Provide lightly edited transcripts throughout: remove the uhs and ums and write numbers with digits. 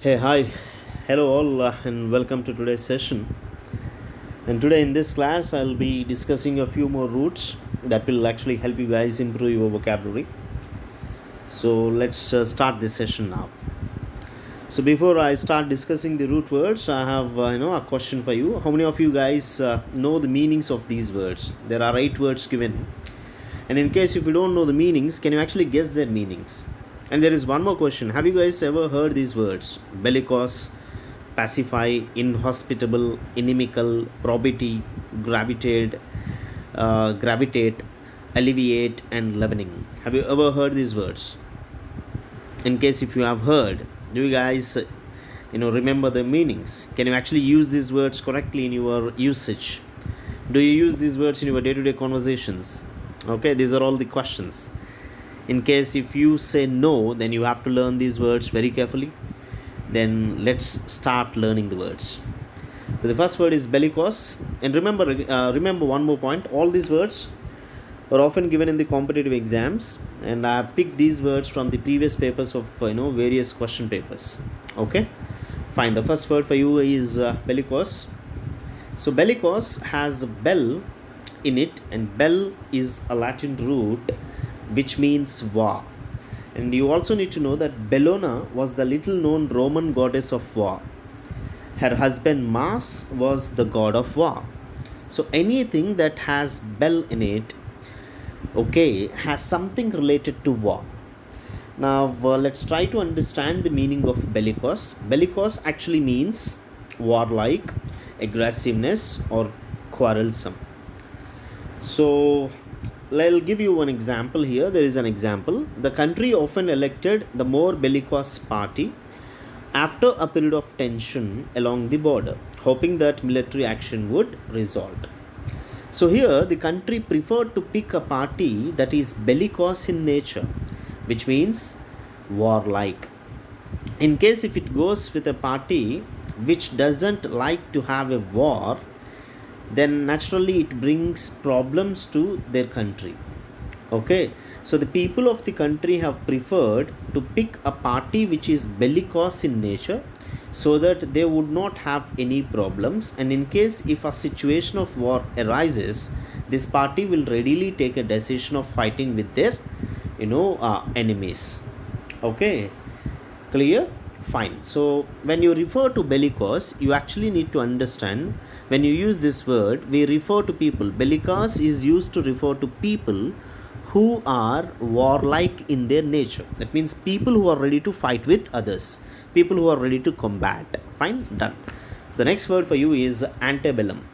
Hey, hi, hello all, and welcome to today's session. And today in this class, I'll be discussing a few more roots that will actually help you guys improve your vocabulary. So let's start this session now. So before I start discussing the root words, I have a question for you. How many of you guys know the meanings of these words? There are 8 words given, and in case if you don't know the meanings, can you actually guess their meanings? And there is one more question. Have you guys ever heard these words? Bellicose, pacify, inhospitable, inimical, probity, gravitate, alleviate, and leavening. Have you ever heard these words? In case if you have heard, do you guys remember the meanings? Can you actually use these words correctly in your usage? Do you use these words in your day-to-day conversations? Okay, these are all the questions. In case if you say no, then you have to learn these words very carefully. Then let's start learning the words. So the first word is bellicose, and remember one more point. All these words are often given in the competitive exams, and I have picked these words from the previous papers of various question papers. Okay, fine. The first word for you is bellicose. So bellicose has bell in it, and bell is a Latin root which means war. And you also need to know that Bellona was the little known Roman goddess of war. Her husband Mars was the god of war. So anything that has bell in it, okay, has something related to war. Now let's try to understand the meaning of bellicose. Bellicose actually means warlike, aggressiveness, or quarrelsome. So I'll give you one example here. There is an example. The country often elected the more bellicose party after a period of tension along the border, hoping that military action would result. So here the country preferred to pick a party that is bellicose in nature, which means warlike. In case if it goes with a party which doesn't like to have a war, then naturally it brings problems to their country. Okay, so the people of the country have preferred to pick a party which is bellicose in nature, so that they would not have any problems, and in case if a situation of war arises, this party will readily take a decision of fighting with their enemies. Okay, clear? Fine. So when you refer to bellicose, you actually need to understand, when you use this word, we refer to people. Bellicose is used to refer to people who are warlike in their nature. That means people who are ready to fight with others, people who are ready to combat. Fine, done. So the next word for you is antebellum.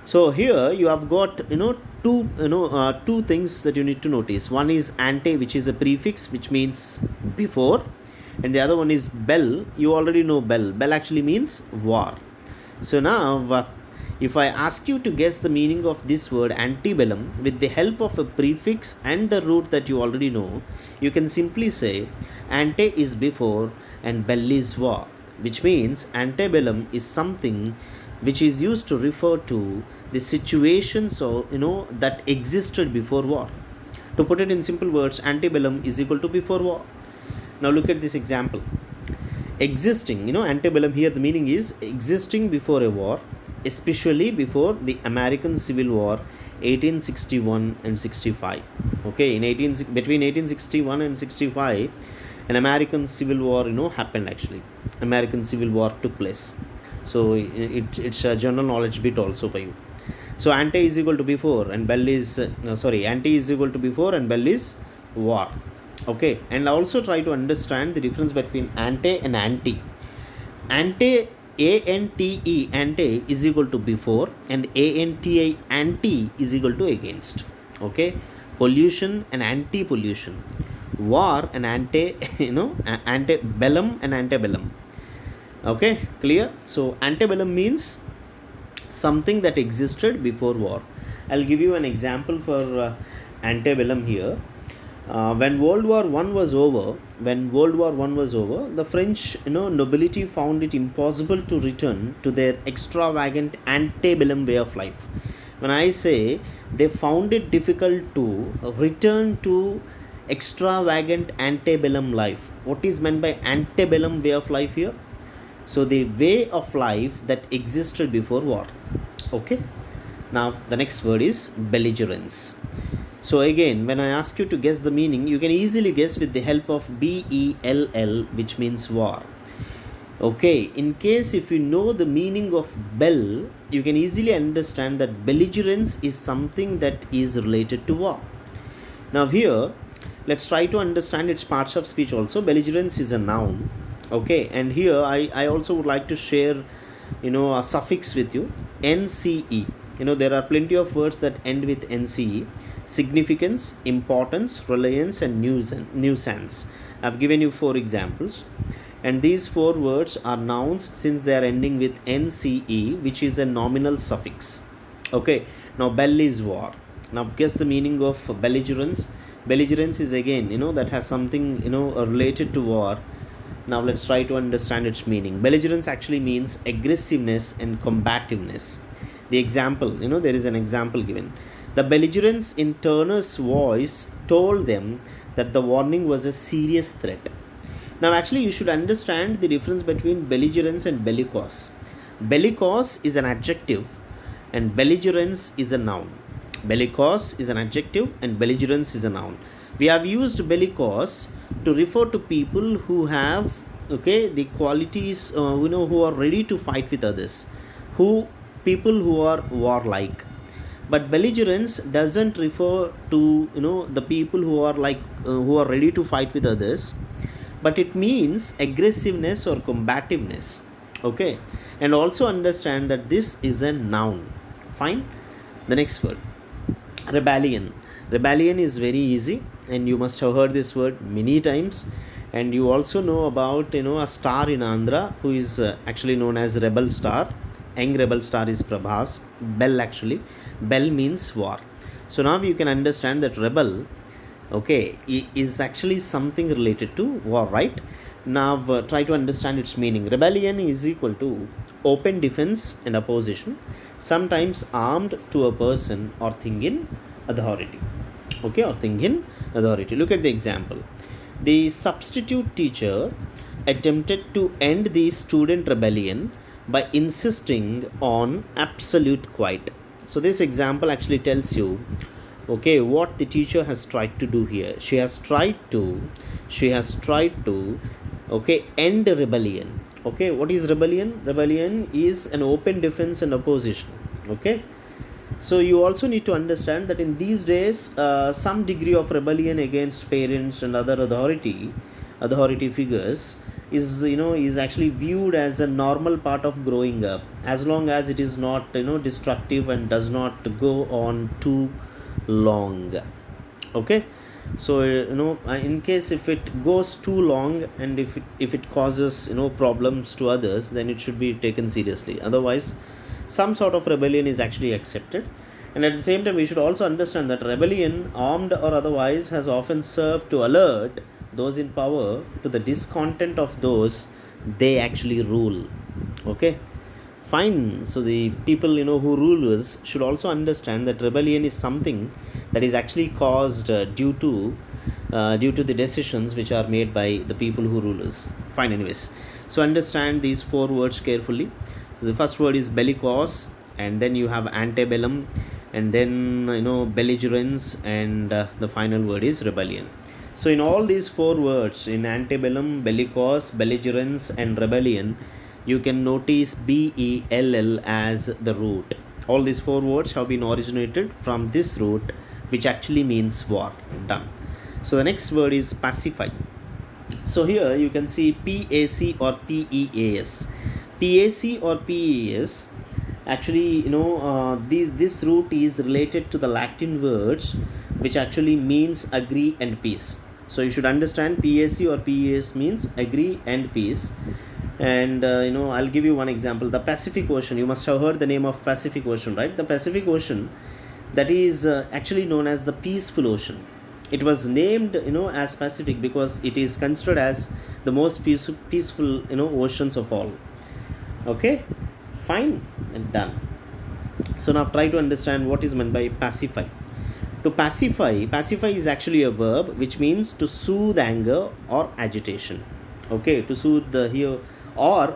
So here you have got two things that you need to notice. One is ante, which is a prefix which means before, and the other one is bell. You already know bell. Bell actually means war. So now if I ask you to guess the meaning of this word antebellum with the help of a prefix and the root that you already know, you can simply say ante is before and bell is war, which means antebellum is something which is used to refer to the situations or that existed before war. To put it in simple words, antebellum is equal to before war. Now look at this example. Existing, antebellum here, the meaning is existing before a war, especially before the American Civil War 1861 and 65. Okay, between 1861 and 65, an American Civil War happened. Actually, American Civil War took place. So it's a general knowledge bit also for you. So ante is equal to before and bell is ante is equal to before and bell is war. Okay, and also try to understand the difference between ante and anti. Ante, ante, ante is equal to before, and anti, anti is equal to against. Okay, pollution and anti-pollution, war and antebellum and antebellum. Okay, clear? So antebellum means something that existed before war. I'll give you an example for antebellum here. When World War I was over, the French nobility found it impossible to return to their extravagant antebellum way of life. When I say they found it difficult to return to extravagant antebellum life, what is meant by antebellum way of life here? So the way of life that existed before war. Okay. Now the next word is belligerence. So again, when I ask you to guess the meaning, you can easily guess with the help of BELL, which means war. Okay, in case if you know the meaning of bell, you can easily understand that belligerence is something that is related to war. Now here, let's try to understand its parts of speech also. Belligerence is a noun. Okay, and here I also would like to share, a suffix with you, NCE. There are plenty of words that end with NCE. Significance, importance, reliance, and nuisance. I've given you 4 examples. And these 4 words are nouns since they are ending with NCE, which is a nominal suffix. Okay, now bell is war. Now guess the meaning of belligerence. Belligerence is again, that has something, related to war. Now let's try to understand its meaning. Belligerence actually means aggressiveness and combativeness. The example, there is an example given. The belligerence in Turner's voice told them that the warning was a serious threat. Now actually you should understand the difference between belligerence and bellicose. Bellicose is an adjective and belligerence is a noun. Bellicose is an adjective and belligerence is a noun. We have used bellicose to refer to people who have the qualities, who are ready to fight with others, people who are warlike. But belligerence doesn't refer to the people who are who are ready to fight with others, but it means aggressiveness or combativeness. Okay, and also understand that this is a noun. Fine. The next word, rebellion. Rebellion is very easy, and you must have heard this word many times. And you also know about a star in Andhra who is actually known as rebel star. Young rebel star is Prabhas. Bell actually. Bell means war. So now you can understand that rebel, is actually something related to war, right? Now try to understand its meaning. Rebellion is equal to open defense and opposition, sometimes armed to a person or thing in authority. Okay, or thing in authority. Look at the example. The substitute teacher attempted to end the student rebellion by insisting on absolute quiet. So this example actually tells you what the teacher has tried to do here. She has tried to end rebellion. Okay, what is rebellion? Rebellion is an open defense and opposition. Okay, so you also need to understand that in these days some degree of rebellion against parents and other authority figures is actually viewed as a normal part of growing up, as long as it is not destructive and does not go on too long. Okay, so in case if it goes too long and if it causes problems to others, then it should be taken seriously. Otherwise, some sort of rebellion is actually accepted. And at the same time, we should also understand that rebellion, armed or otherwise, has often served to alert those in power to the discontent of those they actually rule. Okay, fine. So the people who rule us should also understand that rebellion is something that is actually caused due to the decisions which are made by the people who rule us. Fine. Anyways, so understand these 4 words carefully. So the first word is bellicose, and then you have antebellum, and then belligerence, and the final word is rebellion. So in all these 4 words, in antebellum, bellicose, belligerence, and rebellion, you can notice BELL as the root. All these 4 words have been originated from this root, which actually means war. Done. So the next word is pacify. So here you can see PAC or PEAS. PAC or PEAS, actually this root is related to the Latin words which actually means agree and peace. So you should understand PAC or PEAS means agree and peace. And I'll give you one example. The Pacific Ocean, you must have heard the name of Pacific Ocean, right? The Pacific Ocean, that is actually known as the peaceful ocean. It was named as Pacific because it is considered as the most peaceful oceans of all. Okay, fine, and done. So now try to understand what is meant by pacify. To pacify is actually a verb which means to soothe anger or agitation. Okay, to soothe the here or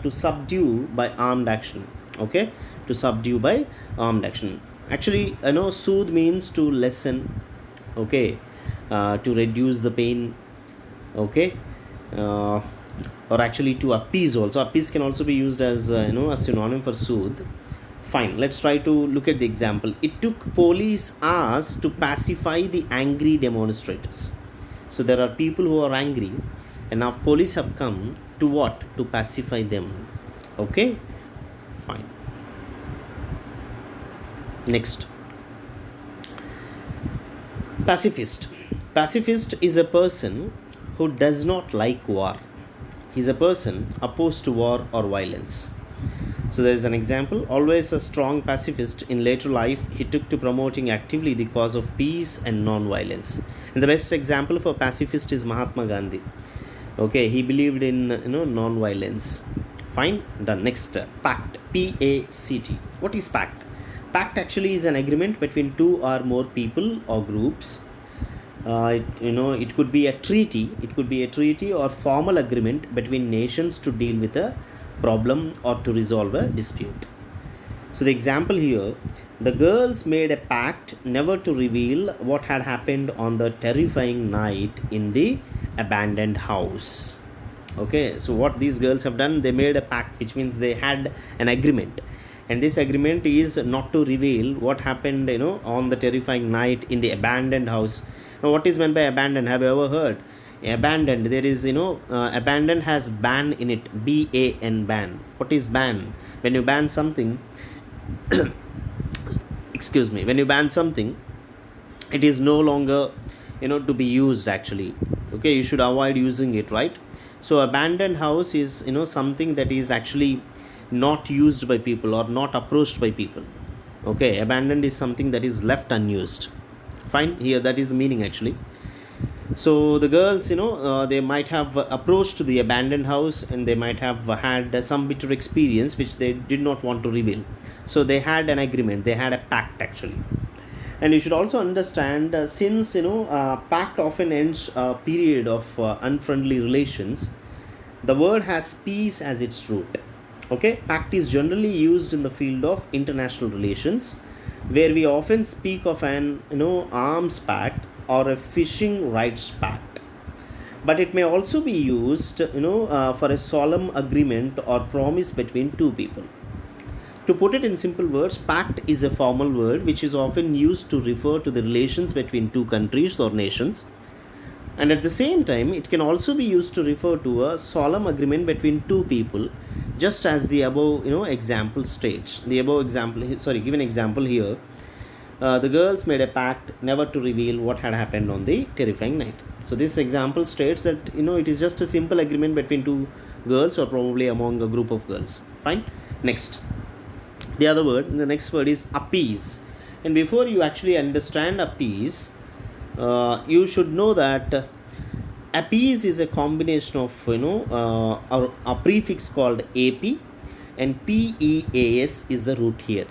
to subdue by armed action. Okay, to subdue by armed action. Actually, soothe means to lessen. Okay, to reduce the pain. Okay, uh, or actually to appease also. Appease can also be used as a synonym for soothe. Fine, let's try to look at the example. It took police hours to pacify the angry demonstrators. So there are people who are angry, and now police have come to what? To pacify them. Okay, fine. Next, pacifist. Pacifist is a person who does not like war. He's a person opposed to war or violence. So there is an example. Always a strong pacifist, in later life he took to promoting actively the cause of peace and non-violence. And the best example for pacifist is Mahatma Gandhi. Okay, he believed in non-violence. Fine, done. Next, pact. P-A-C-T. What is pact? Pact actually is an agreement between two or more people or groups. It could be a treaty. It could be a treaty or formal agreement between nations to deal with a problem or to resolve a dispute. So the example here, the girls made a pact never to reveal what had happened on the terrifying night in the abandoned house. Okay, so what these girls have done, they made a pact, which means they had an agreement, and this agreement is not to reveal what happened on the terrifying night in the abandoned house. Now what is meant by abandoned? Have you ever heard abandoned? There is abandoned has ban in it. ban. Ban. What is ban? When you ban something excuse me, when you ban something, it is no longer to be used actually. Okay, you should avoid using it, right? So abandoned house is something that is actually not used by people or not approached by people. Okay, abandoned is something that is left unused. Fine, here that is the meaning actually. So the girls, they might have approached the abandoned house, and they might have had some bitter experience which they did not want to reveal. So they had an agreement, they had a pact actually. And you should also understand, since pact often ends a period of unfriendly relations, the word has peace as its root. Okay, pact is generally used in the field of international relations, where we often speak of an arms pact or a fishing rights pact. But it may also be used for a solemn agreement or promise between two people. To put it in simple words, pact is a formal word which is often used to refer to the relations between two countries or nations, and at the same time it can also be used to refer to a solemn agreement between two people, just as the above example states. The above example, given example here, the girls made a pact never to reveal what had happened on the terrifying night. So this example states that it is just a simple agreement between two girls, or probably among a group of girls. Fine. Next, the next word is appease. And before you actually understand appease, you should know that appease is a combination of a prefix called ap, and peas is the root here.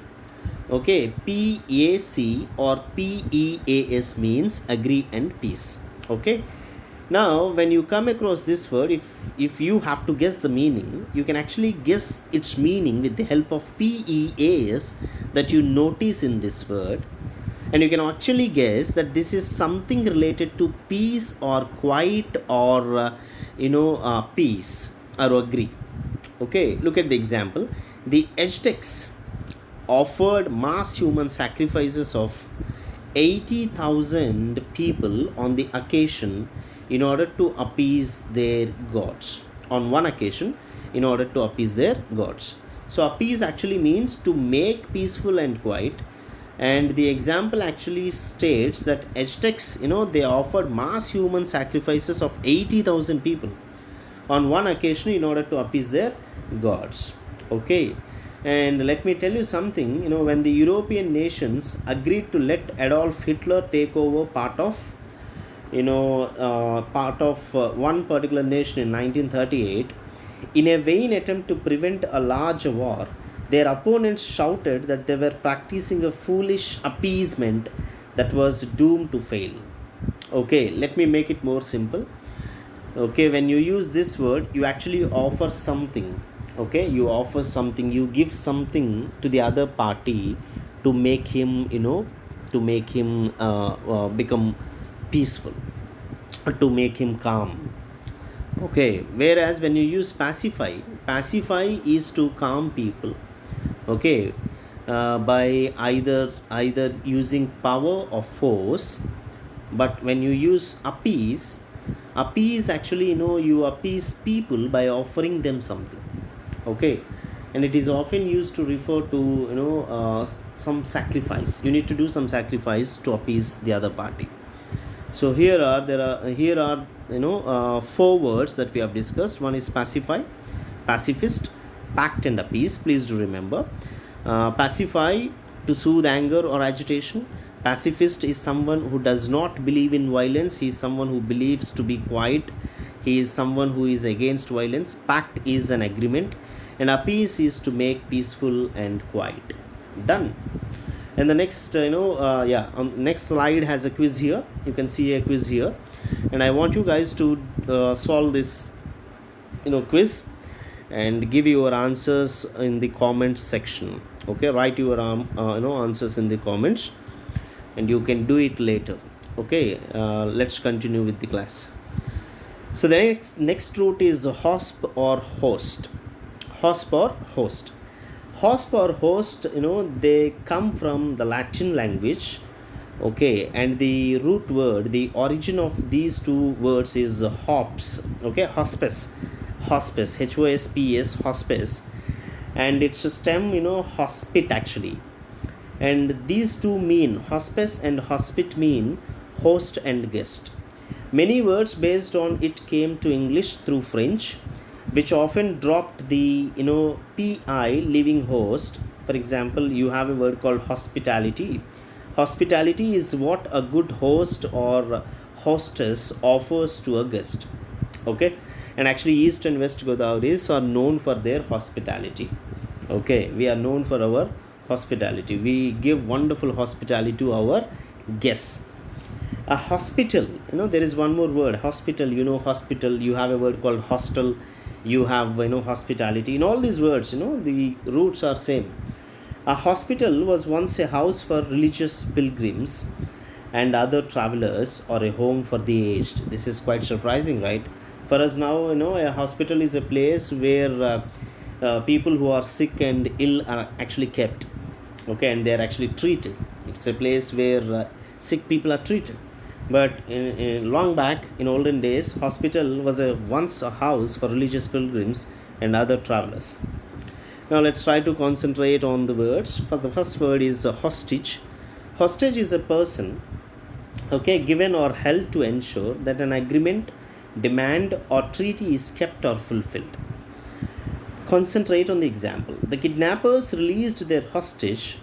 Okay, PAC or PEAS means agree and peace. Okay, now when you come across this word, if you have to guess the meaning, you can actually guess its meaning with the help of PEAS that you notice in this word, and you can actually guess that this is something related to peace or quiet or peace or agree. Okay, look at the example. The Aztecs offered mass human sacrifices of 80,000 people on the occasion in order to appease their gods. On one occasion, in order to appease their gods. So appease actually means to make peaceful and quiet. And the example actually states that Aztecs, they offered mass human sacrifices of 80,000 people on one occasion in order to appease their gods. Okay. And let me tell you something, when the European nations agreed to let Adolf Hitler take over part of one particular nation in 1938, in a vain attempt to prevent a large war, their opponents shouted that they were practicing a foolish appeasement that was doomed to fail. Okay, let me make it more simple. Okay, when you use this word, you actually offer something. Okay, you offer something, you give something to the other party to make him, to make him become peaceful, to make him calm. Okay, whereas when you use pacify, pacify is to calm people. Okay, by either using power or force. But when you use appease, appease actually, you appease people by offering them something. Okay, and it is often used to refer to, some sacrifice. You need to do some sacrifice to appease the other party. So here are four words that we have discussed. One is pacify, pacifist, pact and appease. Please do remember. Pacify, to soothe anger or agitation. Pacifist is someone who does not believe in violence. He is someone who believes to be quiet. He is someone who is against violence. Pact is an agreement, and appease is to make peaceful and quiet. Done. And the next, next slide has a quiz here. You can see a quiz here, and I want you guys to solve this, quiz, and give your answers in the comments section. Okay, write your answers in the comments, and you can do it later. Okay, let's continue with the class. So the next root is hosp or host. Hosp or host. Hosp or host, they come from the Latin language. Okay, and the root word, the origin of these two words is hops. Okay, hospice, hospice, HOSPS, hospice, and it's a stem, hospit actually. And these two mean, hospice and hospit mean host and guest. Many words based on it came to English through French, which often dropped the pi, living host. For example, you have a word called hospitality. Hospitality is what a good host or hostess offers to a guest. Okay, and actually East and West Godawari's are known for their hospitality. Okay, we are known for our hospitality. We give wonderful hospitality to our guests. A hospital, there is one more word, hospital. Hospital, you have a word called hostel. You have hospitality. In all these words, the roots are same. A hospital was once a house for religious pilgrims and other travelers, or a home for the aged. This is quite surprising, right? For us now, a hospital is a place where people who are sick and ill are actually kept. Okay, and they are actually treated. It's a place where sick people are treated. But in long back, in olden days, hospital was once a house for religious pilgrims and other travelers. Now let's try to concentrate on the words. For the first word is hostage. Hostage is a person, okay, given or held to ensure that an agreement, demand or treaty is kept or fulfilled. Concentrate on the example. The kidnappers released their hostage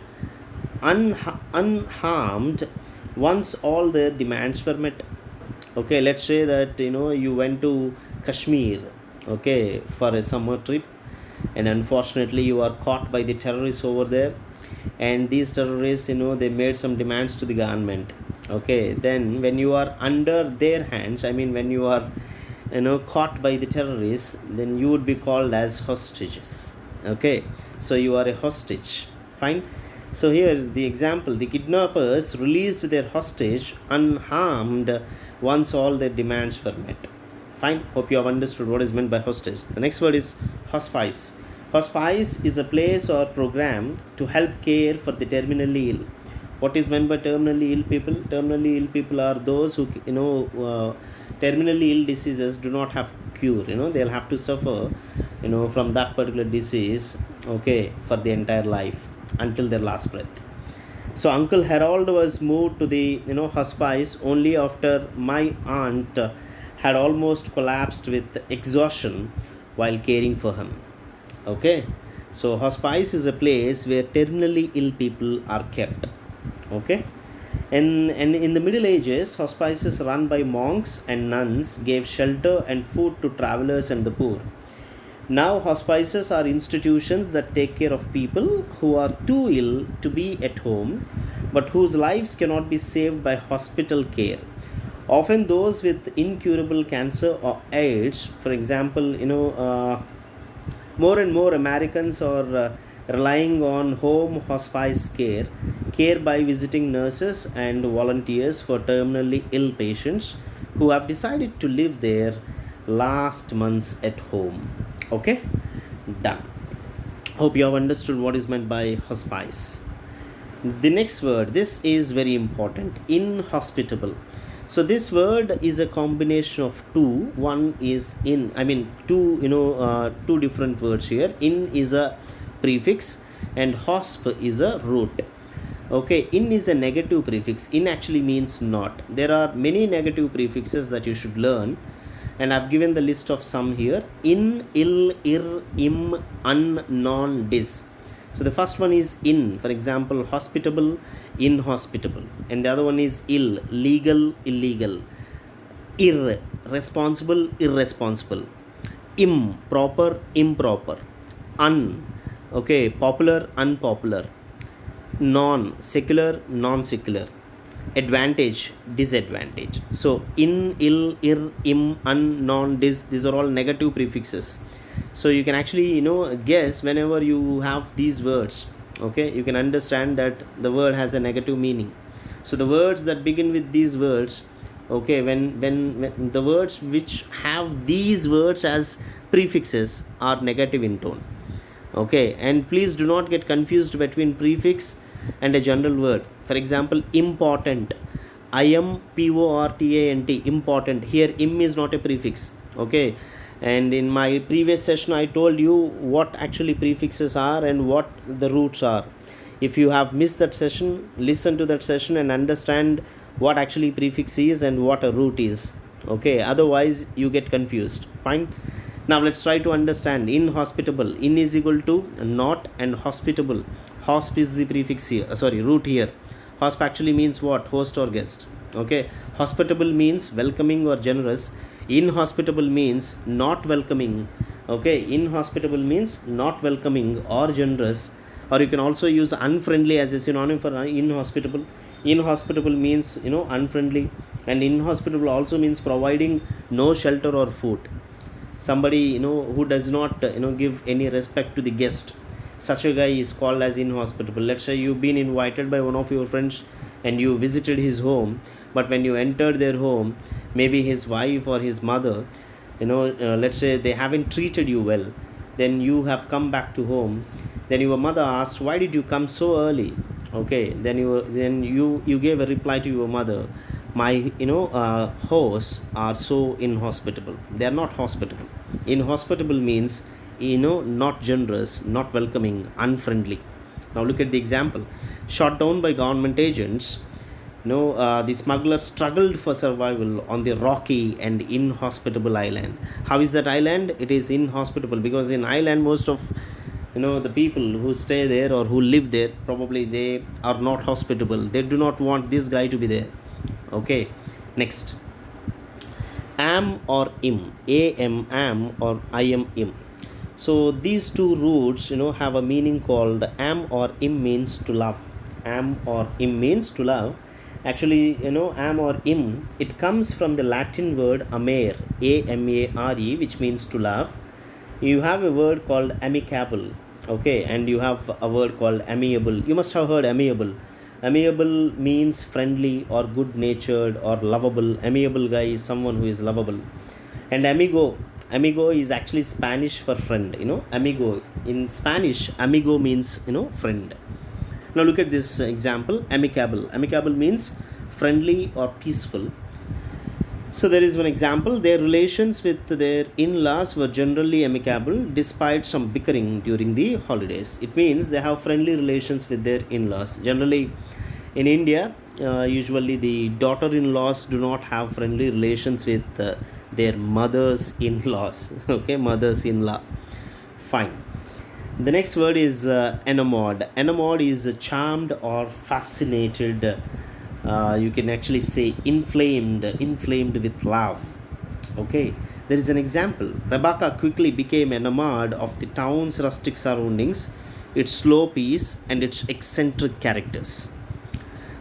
unharmed once all their demands were met. Okay, let's say that you went to Kashmir, okay, for a summer trip, and unfortunately you are caught by the terrorists over there, and these terrorists, they made some demands to the government. Okay, then when you are under their hands, I mean when you are caught by the terrorists, then you would be called as hostages. Okay, so you are a hostage. Fine. So here the example, the kidnappers released their hostage unharmed once all their demands were met. Fine. Hope you have understood what is meant by hostage. The next word is hospice. Hospice is a place or program to help care for the terminally ill. What is meant by terminally ill people? Terminally ill people are those who terminally ill diseases do not have cure. They'll have to suffer from that particular disease, okay, for the entire life, until their last breath. So Uncle Harold was moved to the hospice only after my aunt had almost collapsed with exhaustion while caring for him. Okay, so hospice is a place where terminally ill people are kept. Okay, and in the Middle Ages, hospices run by monks and nuns gave shelter and food to travelers and the poor. Now, hospices are institutions that take care of people who are too ill to be at home, but whose lives cannot be saved by hospital care, Often those with incurable cancer or AIDS, for example, more and more Americans are relying on home hospice care by visiting nurses and volunteers for terminally ill patients who have decided to live their last months at home. Okay, done. Hope you have understood what is meant by hospice. The next word, this is very important, inhospitable. So this word is a combination of two. One is in, I mean two, two different words here. In is a prefix and hosp is a root. Okay, in is a negative prefix. In actually means not. There are many negative prefixes that you should learn, and I've given the list of some here. In, ill, ir, im, un, non, dis. So the first one is in, for example, hospitable, inhospitable, and the other one is ill, legal, illegal, responsible, irresponsible, improper, improper, un, okay, popular, unpopular, non, secular, non secular, advantage, disadvantage. So in, ill, ir, im, un, non, dis, these are all negative prefixes. So you can actually guess whenever you have these words. Okay, you can understand that the word has a negative meaning. So the words that begin with these words, okay, when the words which have these words as prefixes are negative in tone. Okay, and please do not get confused between prefix and a general word. For example, important, important, important. Here im is not a prefix. Okay, and in my previous session I told you what actually prefixes are and what the roots are. If you have missed that session, listen to that session and understand what actually prefix is and what a root is. Okay, otherwise you get confused. Fine. Now let's try to understand. Inhospitable, in is equal to not, and hospitable, hosp is the prefix here, root here. Hosp actually means what? Host or guest. Okay, hospitable means welcoming or generous. Inhospitable means not welcoming. Okay, inhospitable means not welcoming or generous, or you can also use unfriendly as a synonym for inhospitable. Inhospitable means unfriendly, and inhospitable also means providing no shelter or food. Somebody who does not give any respect to the guest, such a guy is called as inhospitable. Let's say you've been invited by one of your friends and you visited his home, but when you entered their home, maybe his wife or his mother, let's say they haven't treated you well. Then you have come back to home, then your mother asked, why did you come so early? Okay, then you gave a reply to your mother, my hosts are so inhospitable, they are not hospitable. Inhospitable means not generous, not welcoming, unfriendly. Now look at the example. Shot down by government agents, the smugglers struggled for survival on the rocky and inhospitable island. How is that island? It is inhospitable because in island most of the people who stay there or who live there, probably they are not hospitable. They do not want this guy to be there. Okay, next. Am or im, am or im. So these two roots have a meaning called am or im means to love. Am or im means to love. Actually, am or im, it comes from the Latin word amare, amare, which means to love. You have a word called amicable, okay, and you have a word called amiable. You must have heard amiable. Amiable means friendly or good natured or lovable. Amiable guy is someone who is lovable. And amigo is actually Spanish for friend. Amigo in Spanish, amigo means friend. Now look at this example. Amicable means friendly or peaceful. So there is one example. Their relations with their in-laws were generally amicable despite some bickering during the holidays. It means they have friendly relations with their in-laws. Generally in India, usually the daughter-in-laws do not have friendly relations with their mothers in-laws. Okay, mothers-in-law. Fine. The next word is enamored. Enamored is charmed or fascinated. You can actually say inflamed with love. Okay, there is an example. Rebecca quickly became enamored of the town's rustic surroundings, its slow pace, and its eccentric characters.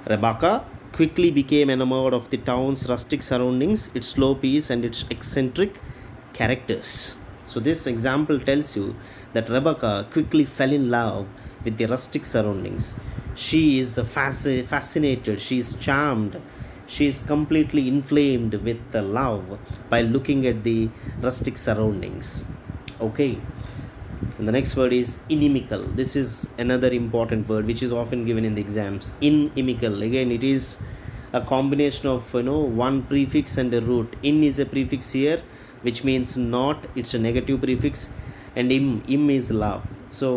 Rebecca quickly became enamored of the town's rustic surroundings, its slow pace, and its eccentric characters. So, this example tells you that Rebecca quickly fell in love with the rustic surroundings. She is fascinated, she is charmed, she is completely inflamed with the love by looking at the rustic surroundings. Okay, and the next word is inimical. This is another important word which is often given in the exams. Inimical. Again, it is a combination of one prefix and a root. In is a prefix here, which means not. It's a negative prefix, and im is love. So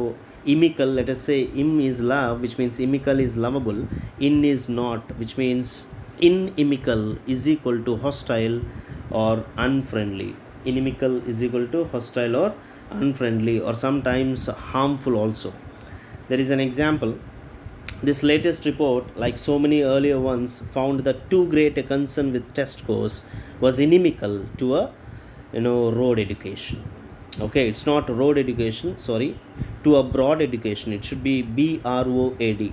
imical. Let us say im is love, which means imical is lovable. In is not, which means inimical is equal to hostile or unfriendly. Inimical is equal to hostile or unfriendly, or sometimes harmful also. There is an example. This latest report, like so many earlier ones, found that too great a concern with test scores was inimical to a road education. Okay, it's not road education, sorry, to a broad education. It should be BROAD.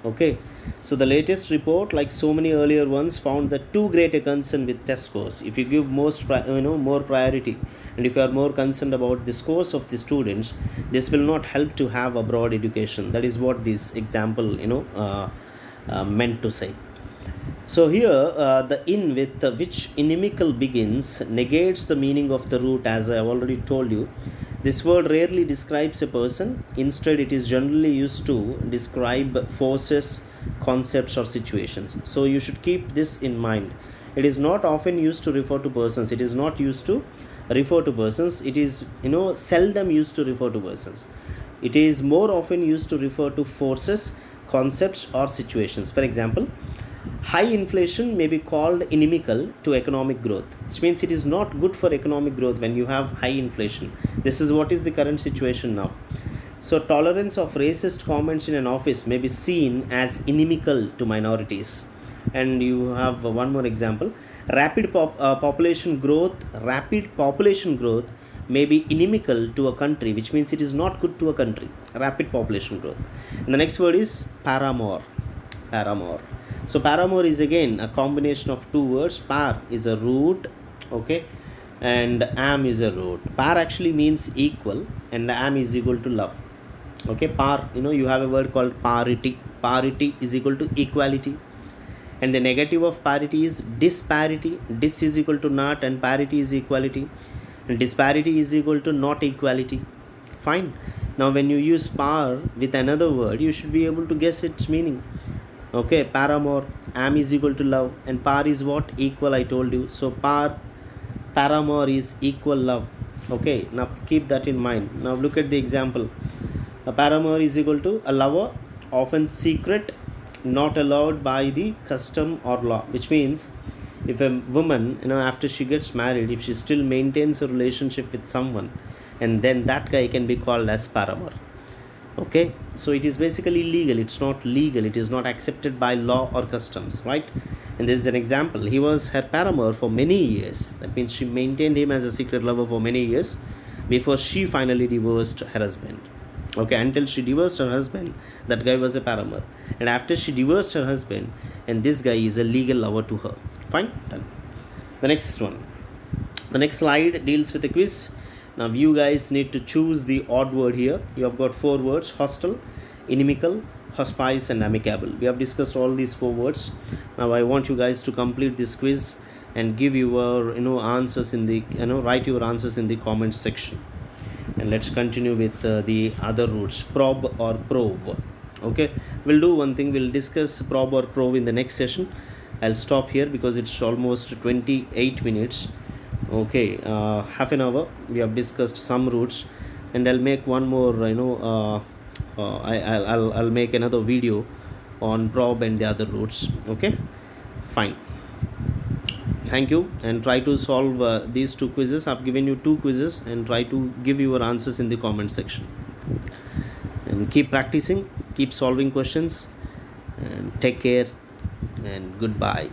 Okay, so the latest report, like so many earlier ones, found that too great a concern with test scores. If you give more priority, and if you are more concerned about the scores of the students, this will not help to have a broad education. That is what this example meant to say. So here the in with which inimical begins negates the meaning of the root, as I have already told you. This word rarely describes a person. Instead, it is generally used to describe forces, concepts, or situations. So you should keep this in mind. It is not often used to refer to persons. It is not used to refer to persons. It is seldom used to refer to persons. It is more often used to refer to forces, concepts, or situations. For example, high inflation may be called inimical to economic growth, which means it is not good for economic growth when you have high inflation. This is what is the current situation now. So tolerance of racist comments in an office may be seen as inimical to minorities. And you have one more example. Rapid population growth may be inimical to a country, which means it is not good to a country. Rapid population growth. And the next word is paramour. So paramour is again a combination of two words. Par is a root, okay, and am is a root. Par actually means equal, and am is equal to love. Okay, par, you have a word called parity. Parity is equal to equality. And the negative of parity is disparity. Dis is equal to not, and parity is equality. And disparity is equal to not equality. Fine. Now when you use par with another word, you should be able to guess its meaning. Okay, paramour, am is equal to love, and par is what? Equal, I told you. So paramour is equal love. Okay, now keep that in mind. Now look at the example. A paramour is equal to a lover, often secret, not allowed by the custom or law, which means if a woman, after she gets married, if she still maintains a relationship with someone, and then that guy can be called as paramour. Okay, so it is basically illegal. It's not legal. It is not accepted by law or customs, right? And this is an example. He was her paramour for many years. That means she maintained him as a secret lover for many years before she finally divorced her husband. Okay, until she divorced her husband, that guy was a paramour. And after she divorced her husband, and this guy is a legal lover to her. Fine, done. The next one. The next slide deals with a quiz. Now you guys need to choose the odd word here. You have got 4 words: hostile, inimical, hospice, and amicable. We have discussed all these 4 words. Now I want you guys to complete this quiz and give your answers in the write your answers in the comments section. And let's continue with the other roots, prob or prove. Okay, we'll do one thing. We'll discuss prob or prove in the next session. I'll stop here because it's almost 28 minutes. Okay, half an hour we have discussed some roots, and I'll make one more I'll make another video on prob and the other roots. Okay, fine. Thank you, and try to solve these 2 quizzes. I've given you 2 quizzes, and try to give your answers in the comment section. And keep practicing, keep solving questions, and take care, and goodbye.